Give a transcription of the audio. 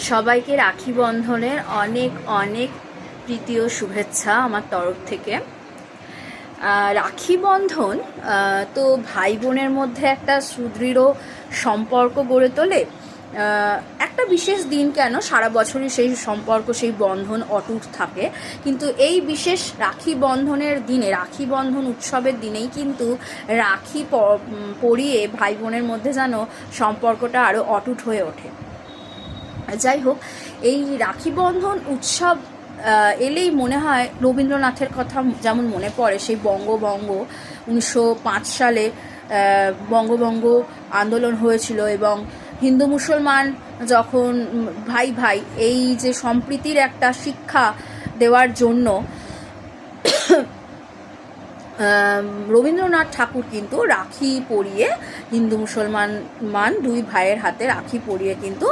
সবাইকে রাখি বন্ধনের অনেক অনেক প্রীতি ও শুভেচ্ছা আমার তরফ থেকে। রাখি বন্ধন তো ভাই বোনের মধ্যে একটা সুদৃঢ় সম্পর্ক গড়ে তোলে। একটা বিশেষ দিন কেন, সারা বছরই সেই সম্পর্ক, সেই বন্ধন অটুট থাকে, কিন্তু এই বিশেষ রাখি বন্ধনের দিনে, রাখি বন্ধন উৎসবের দিনেই কিন্তু রাখি পরিয়ে ভাই বোনের মধ্যে যেন সম্পর্কটা আরও অটুট হয়ে ওঠে। যাই হোক, এই রাখি বন্ধন উৎসব এলেই মনে হয় রবীন্দ্রনাথের কথা যেমন মনে পড়ে। সেই বঙ্গভঙ্গ 1905 সালে বঙ্গভঙ্গ আন্দোলন হয়েছিল এবং হিন্দু মুসলমান যখন ভাই ভাই এই যে সম্প্রীতির একটা শিক্ষা দেওয়ার জন্য রবীন্দ্রনাথ ঠাকুর কিন্তু রাখি পরিয়ে, হিন্দু মুসলমান দুই ভাইয়ের হাতে রাখি পরিয়ে কিন্তু